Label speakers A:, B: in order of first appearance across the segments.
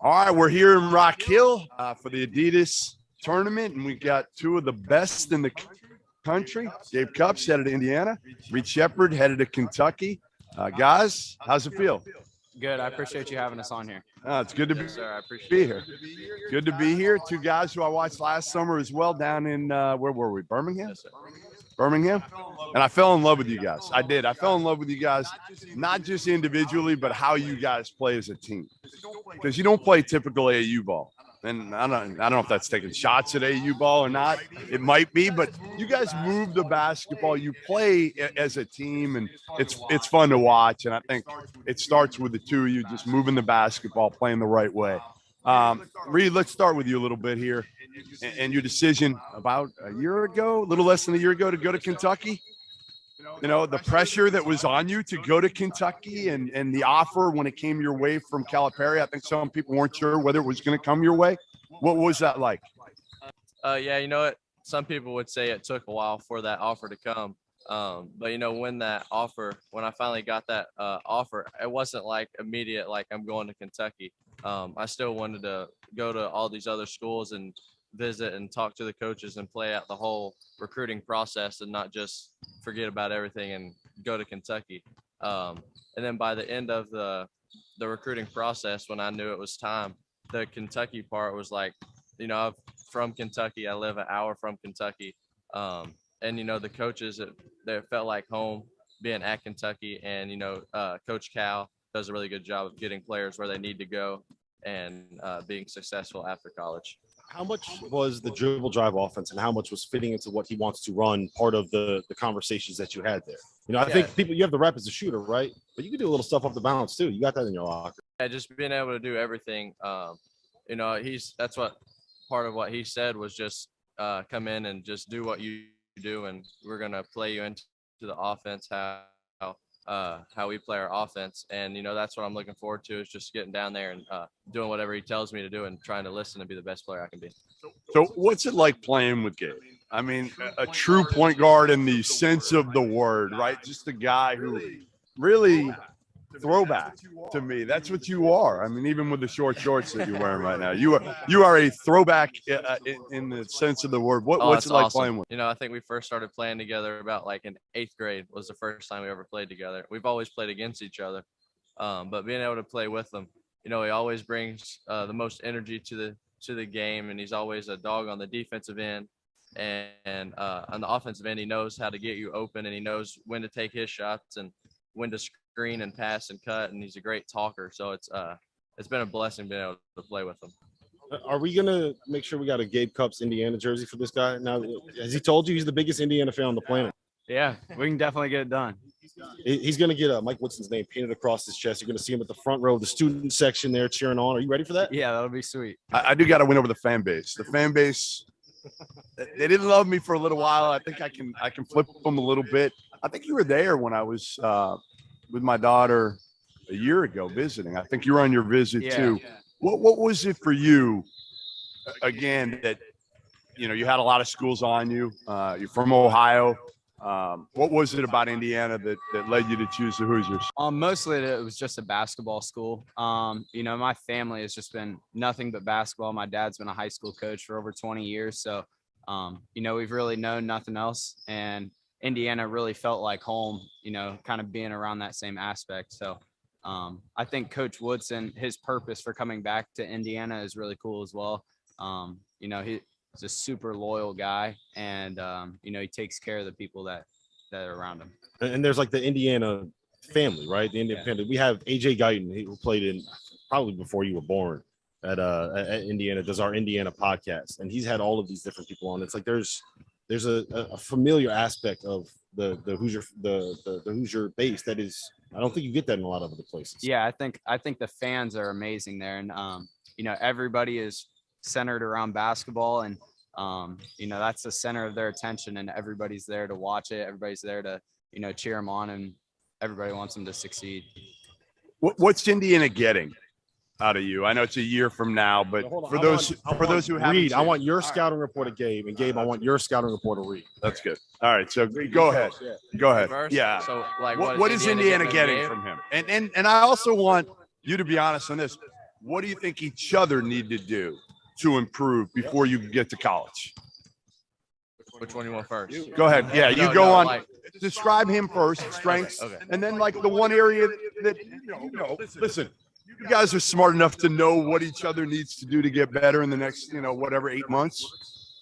A: All right, we're here in Rock Hill for the Adidas tournament, and we got two of the best in the country. Gabe Cupps headed to Indiana. Reed Sheppard headed to Kentucky. Guys, how's it feel?
B: Good. I appreciate you having us on here.
A: It's good to be,
B: Yes, sir. I appreciate
A: be here. Good to be here. Two guys who I watched last summer as well down in, where were we, Birmingham?
B: Yes, sir.
A: Birmingham. And I fell in love with you guys. I did. I fell in love with you guys, not just individually, but how you guys play as a team. Because you don't play typical AAU ball. And I don't know if that's taking shots at AAU ball or not. It might be, but you guys move the basketball. You play as a team, and it's fun to watch. And I think it starts with the two of you just moving the basketball, playing the right way. Reed, let's start with you a little bit here. And your decision about a year ago, a little less than a year ago, to go to Kentucky. You know, the pressure that was on you to go to Kentucky and the offer when it came your way from Calipari. I think some people weren't sure whether it was going to come your way. What was that like?
B: Yeah, you know what? Some people would say it took a while for that offer to come. But, you know, when I finally got that offer, it wasn't like immediate, like I'm going to Kentucky. I still wanted to go to all these other schools and visit and talk to the coaches and play out the whole recruiting process and not just forget about everything and go to Kentucky. And then by the end of the recruiting process, when I knew it was time, the Kentucky part was like, you know, I'm from Kentucky. I live an hour from Kentucky. And, you know, the coaches, they felt like home being at Kentucky. And, you know, Coach Cal does a really good job of getting players where they need to go and being successful after college.
C: How much was the dribble drive offense and how much was fitting into what he wants to run part of the conversations that you had there? You know, I think you have the rep as a shooter, right? But you can do a little stuff off the balance too. You got that in your locker.
B: Yeah, just being able to do everything. You know, that's what part of what he said was just come in and just do what you do, and we're gonna play you into the offense how we play our offense. And, you know, that's what I'm looking forward to, is just getting down there and doing whatever he tells me to do and trying to listen and be the best player I can be.
A: So what's it like playing with Gabe? I mean, a true point guard in the sense of the word, right? Just a guy who really throwback to me. That's what you are. I mean, even with the short shorts that you're wearing right now, you are a throwback in the sense of the word. What's it like
B: awesome.
A: playing with?
B: You know, I think we first started playing together about like in 8th grade was the first time we ever played together. We've always played against each other, but being able to play with him, you know, he always brings the most energy to the game, and he's always a dog on the defensive end. And on the offensive end, he knows how to get you open, and he knows when to take his shots and when to screen and pass and cut, and he's a great talker. So it's been a blessing being able to play with him.
C: Are we gonna make sure we got a Gabe Cupps Indiana jersey for this guy? Now, has he told you he's the biggest Indiana fan on the planet?
D: Yeah, we can definitely get it done.
C: He's gonna get Mike Woodson's name painted across his chest. You're gonna see him at the front row of the student section there cheering on. Are you ready for that?
D: Yeah, that'll be sweet.
A: I do got to win over the fan base. The fan base, they didn't love me for a little while. I think I can flip them a little bit. I think you were there when I was with my daughter a year ago visiting. I think you were on your visit too. What was it for you, again, that, you know, you had a lot of schools on you, you're from Ohio. What was it about Indiana that led you to choose the Hoosiers?
D: Mostly it was just a basketball school. You know, my family has just been nothing but basketball. My dad's been a high school coach for over 20 years. So, you know, we've really known nothing else. And Indiana really felt like home, you know, kind of being around that same aspect. So I think Coach Woodson, his purpose for coming back to Indiana is really cool as well. You know, he's a super loyal guy, and, you know, he takes care of the people that are around him.
C: And there's like the Indiana family, right? The Indiana family. We have AJ Guyton, who played in probably before you were born at Indiana, does our Indiana podcast. And he's had all of these different people on. It's like there's a familiar aspect of the Hoosier the Hoosier base that is, I don't think you get that in a lot of other places.
D: Yeah, I think the fans are amazing there, and you know, everybody is centered around basketball, and you know, that's the center of their attention, and everybody's there to watch it. Everybody's there to, you know, cheer them on, and everybody wants them to succeed.
A: What's Indiana getting out of you? I know it's a year from now, but for those who haven't
C: Reed, I want your scouting report of Gabe, and Gabe, I want your scouting report of Reed.
A: That's good. All right, so go ahead. Go ahead.
B: First,
A: yeah.
B: So, like,
A: what is Indiana getting from him? And I also want you to be honest on this. what do you think each other need to do to improve before you get to college?
B: Which one you want first?
A: Go ahead. Yeah, you
B: No,
A: go
B: no,
A: on.
B: like-
A: Describe him first, strengths,
B: Okay.
A: and then like the one area that listen, you guys are smart enough to know what each other needs to do to get better in the next, whatever 8 months.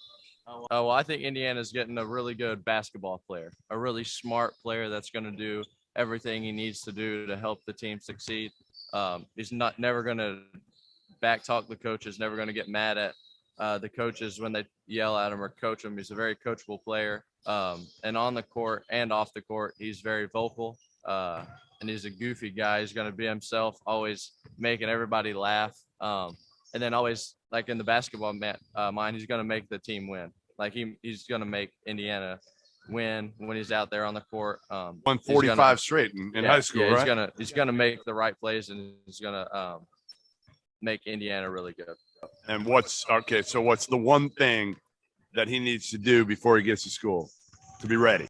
B: Well, I think Indiana's getting a really good basketball player, a really smart player that's going to do everything he needs to do to help the team succeed. He's never going to backtalk the coaches, never going to get mad at the coaches when they yell at him or coach him. He's a very coachable player. And on the court and off the court, he's very vocal. And he's a goofy guy. He's going to be himself, always making everybody laugh. And then always, like in the basketball mind, he's going to make the team win. Like he's going to make Indiana win when he's out there on the court.
A: Won 45 straight in high school,
B: yeah,
A: right?
B: He's gonna make the right plays, and he's gonna make Indiana really good.
A: And what's the one thing that he needs to do before he gets to school to be ready?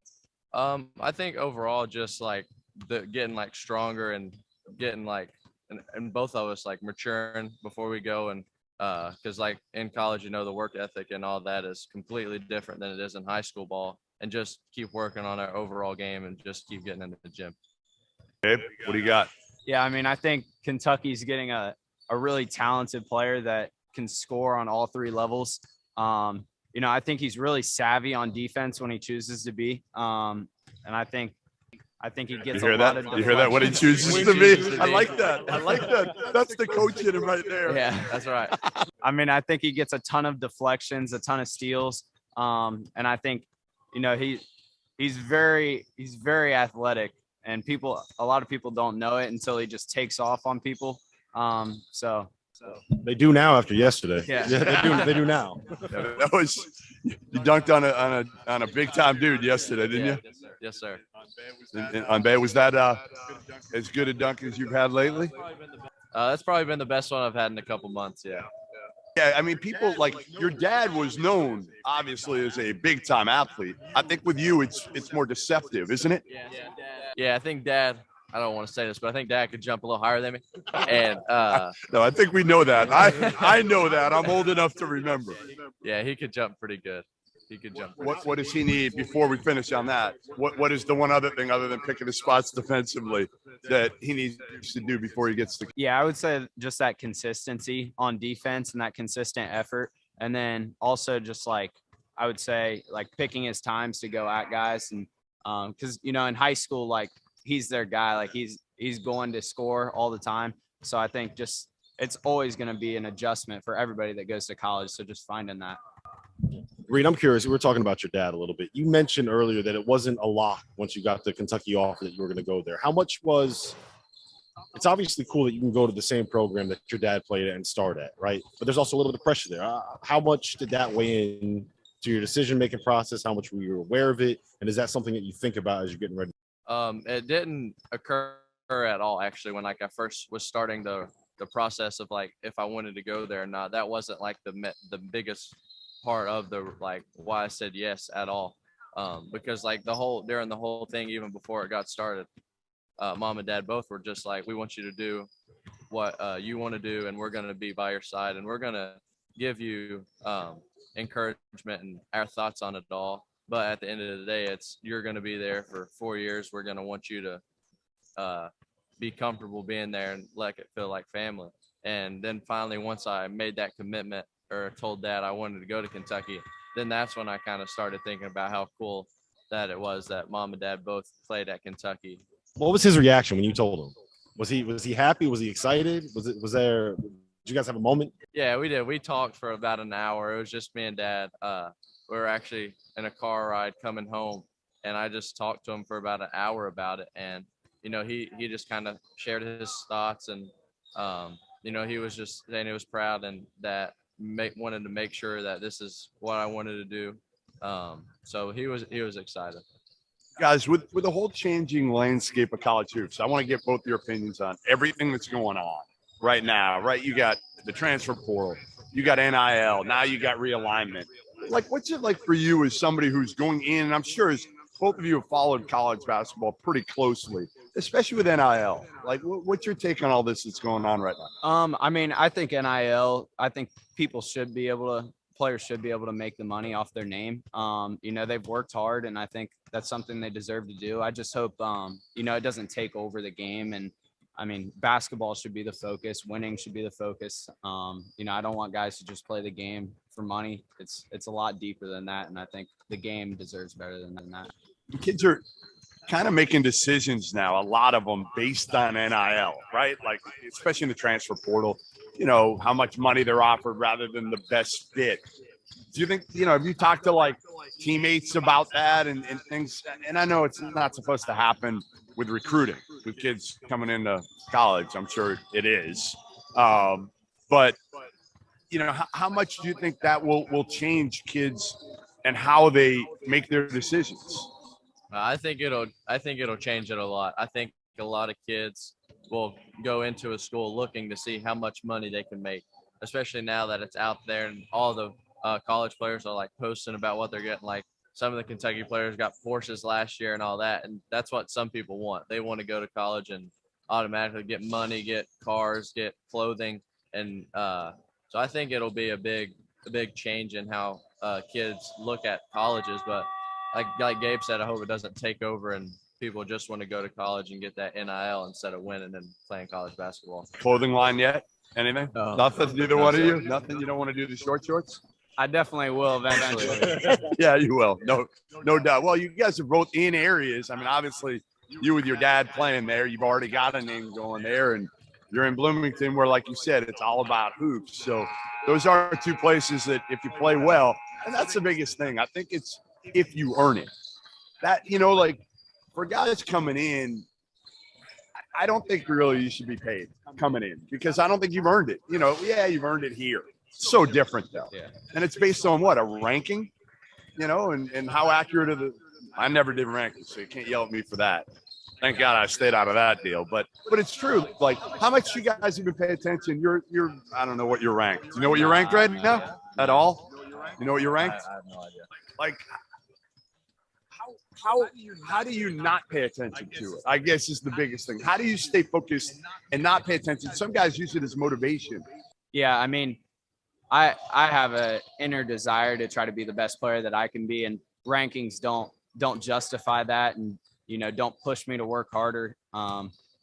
B: I think overall, just like getting like stronger and getting like, and both of us like maturing before we go, and because like in college, the work ethic and all that is completely different than it is in high school ball, and just keep working on our overall game and just keep getting into the gym.
A: Gabe, what do you got?
D: Yeah, I mean, I think Kentucky's getting a really talented player that can score on all three levels. I think he's really savvy on defense when he chooses to be. And I think he gets
A: You hear
D: a lot
A: that?
D: of
A: You hear that? What he chooses
B: When
A: to
B: he
A: be?
B: chooses to
A: I
B: be.
A: like that. I like that. That's the coach in him right there.
D: Yeah,
B: That's right.
D: I mean, I think he gets a ton of deflections, a ton of steals. And I think, he's very athletic, and a lot of people don't know it until he just takes off on people. So
C: They do now after yesterday.
D: Yeah.
C: They do now.
A: Yeah, that was you dunked on a big time dude yesterday, didn't you?
B: Yes, sir.
A: And on Bay, was that as good a dunk as you've had lately?
B: That's probably been the best one I've had in a couple months. Yeah.
A: Yeah, I mean, people like your dad was known obviously as a big time athlete. I think with you, it's more deceptive, isn't it?
B: Yeah, I think Dad. I don't want to say this, but I think Dad could jump a little higher than me. And
A: No, I think we know that. I know that. I'm old enough to remember.
B: yeah, he could jump pretty good. He could jump.
A: What does he need before we finish on that? What is the one other thing other than picking his spots defensively that he needs to do before he gets to?
D: yeah, I would say just that consistency on defense and that consistent effort. And then also just like, I would say like picking his times to go at guys. And because, in high school, like he's their guy, like he's going to score all the time. So I think just, it's always going to be an adjustment for everybody that goes to college. So just finding that.
C: Reed, I'm curious. We were talking about your dad a little bit. You mentioned earlier that it wasn't a lock once you got the Kentucky offer that you were going to go there. How much was – it's obviously cool that you can go to the same program that your dad played at and start at, right? But there's also a little bit of pressure there. How much did that weigh in to your decision-making process? How much were you aware of it? And is that something that you think about as you're getting ready?
B: It didn't occur at all, actually, when like I first was starting the process of like if I wanted to go there or not. That wasn't like the biggest part of the like why I said yes at all. Because like during the whole thing, even before it got started, Mom and Dad both were just like, we want you to do what you want to do, and we're going to be by your side, and we're going to give you encouragement and our thoughts on it all. But at the end of the day, you're going to be there for 4 years. We're going to want you to be comfortable being there and let it feel like family. And then finally, once I made that commitment or told Dad I wanted to go to Kentucky, then that's when I kind of started thinking about how cool that it was that Mom and Dad both played at Kentucky.
C: What was his reaction when you told him? Was he happy? Was he excited? Did you guys have a moment?
B: Yeah, we did. We talked for about an hour. It was just me and Dad. We were actually in a car ride coming home, and I just talked to him for about an hour about it. And, he just kind of shared his thoughts, and, he was just saying he was proud and that wanted to make sure that this is what I wanted to do. So he was excited.
A: Guys, with the whole changing landscape of college hoops, I want to get both your opinions on everything that's going on right now, right? You got the transfer portal, you got NIL, now you got realignment. Like, what's it like for you as somebody who's going in, and I'm sure as both of you have followed college basketball pretty closely, especially with NIL. Like, what's your take on all this that's going on right now?
D: I mean, I think NIL, I think players should be able to make the money off their name. You know, they've worked hard, and I think that's something they deserve to do. I just hope, you know, it doesn't take over the game. And I mean, basketball should be the focus. Winning should be the focus. You know, I don't want guys to just play the game for money. It's a lot deeper than that, and I think the game deserves better than that.
A: Kids are kind of making decisions now, a lot of them based on NIL, right? Like, especially in the transfer portal, you know, how much money they're offered rather than the best fit. Do you think, you know, have you talked to like teammates about that and things? And I know it's not supposed to happen with recruiting, with kids coming into college. I'm sure it is. But, you know, how much do you think that will change kids and how they make their decisions?
B: I think it'll change it a lot. I think a lot of kids will go into a school looking to see how much money they can make, especially now that it's out there and all the college players are like posting about what they're getting. Like some of the Kentucky players got Porsches last year and all that, and that's what some people want. They want to go to college and automatically get money, get cars, get clothing, and so I think it'll be a big change in how kids look at colleges. But like Gabe said, I hope it doesn't take over and people just want to go to college and get that NIL instead of winning and playing college basketball.
A: Clothing line yet? Anything? Nothing? Neither one of you? Nothing? You don't want to do the short shorts?
D: I definitely will eventually.
A: Yeah, you will. No doubt. Well, you guys are both in areas. I mean, obviously, you with your dad playing there, you've already got a name going there, and you're in Bloomington where, like you said, it's all about hoops. So those are two places that if you play well, and that's the biggest thing. I think it's if you earn it. That, you know, like for guys coming in, I don't think really you should be paid coming in because I don't think you've earned it. You know, yeah, you've earned it here. It's so different though.
D: Yeah.
A: And it's based on what? A ranking, you know, and how accurate are I never did rankings, so you can't yell at me for that. Thank God I stayed out of that deal. But it's true. Like, how much you guys even pay attention? You're I don't know what you're ranked. Do you know what you're ranked right now? At all? You know what you're ranked?
B: I have no idea.
A: Like, how do you not pay attention to it? I guess is the biggest thing. How do you stay focused and not pay attention? Some guys use it as motivation.
D: Yeah, I mean, I have an inner desire to try to be the best player that I can be, and rankings don't justify that, and you know, don't push me to work harder.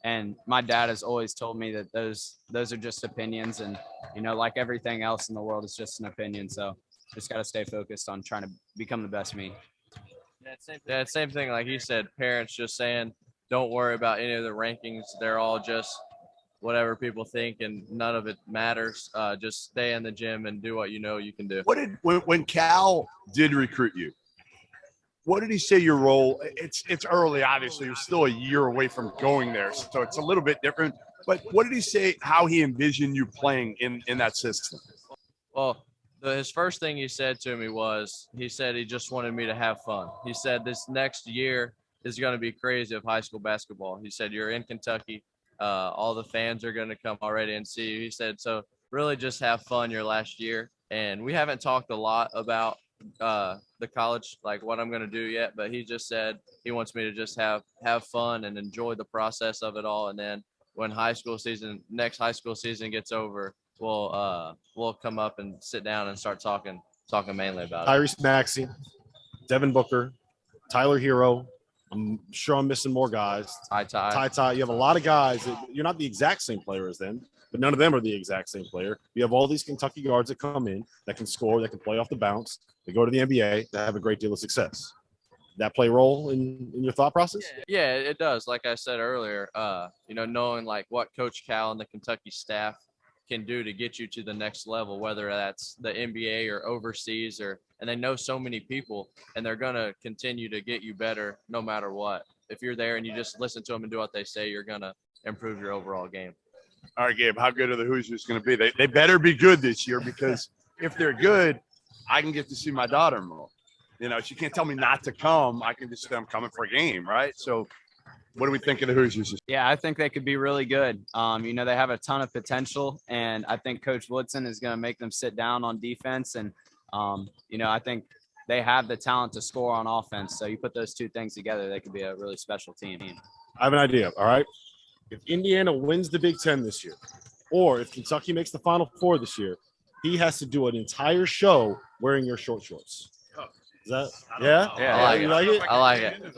D: And my dad has always told me that those are just opinions, and you know, like everything else in the world, it's just an opinion. So just got to stay focused on trying to become the best me.
B: Yeah, same thing. Like you said, parents just saying, don't worry about any of the rankings. They're all just whatever people think, and none of it matters. Just stay in the gym and do what you know you can do.
A: When Cal did recruit you, what did he say your role? It's early, obviously. You're still a year away from going there, so it's a little bit different. But what did he say how he envisioned you playing in that system?
B: Well, his first thing he said to me was, he said he just wanted me to have fun. He said this next year is going to be crazy of high school basketball. He said, you're in Kentucky. All the fans are going to come already and see you. He said, so really just have fun your last year. And we haven't talked a lot about the college, like what I'm going to do yet, but he just said he wants me to just have fun and enjoy the process of it all. And then when next high school season gets over, we'll come up and sit down and start talking mainly about it.
C: Tyrese Maxey, Devin Booker, Tyler Hero. I'm sure I'm missing more guys. Ty. You have a lot of guys. You're not the exact same player as them, but none of them are the exact same player. You have all these Kentucky guards that come in, that can score, that can play off the bounce. They go to the NBA, that have a great deal of success. That play a role in your thought process?
B: Yeah, it does. Like I said earlier, you know, knowing like what Coach Cal and the Kentucky staff can do to get you to the next level, whether that's the NBA or overseas, and they know so many people, and they're going to continue to get you better no matter what. If you're there and you just listen to them and do what they say, you're going to improve your overall game.
A: All right, Gabe, how good are the Hoosiers going to be? They better be good this year, because if they're good, I can get to see my daughter more. You know, she can't tell me not to come. I can just say I'm coming for a game, right? So what do we think of the Hoosiers?
D: Yeah, I think they could be really good. You know, they have a ton of potential, and I think Coach Woodson is going to make them sit down on defense. And, you know, I think they have the talent to score on offense. So you put those two things together, they could be a really special team.
C: I have an idea. All right. If Indiana wins the Big Ten this year, or if Kentucky makes the Final Four this year, he has to do an entire show wearing your short shorts. Is that? Yeah.
B: I like
C: You
B: it.
C: like it?
B: I like it.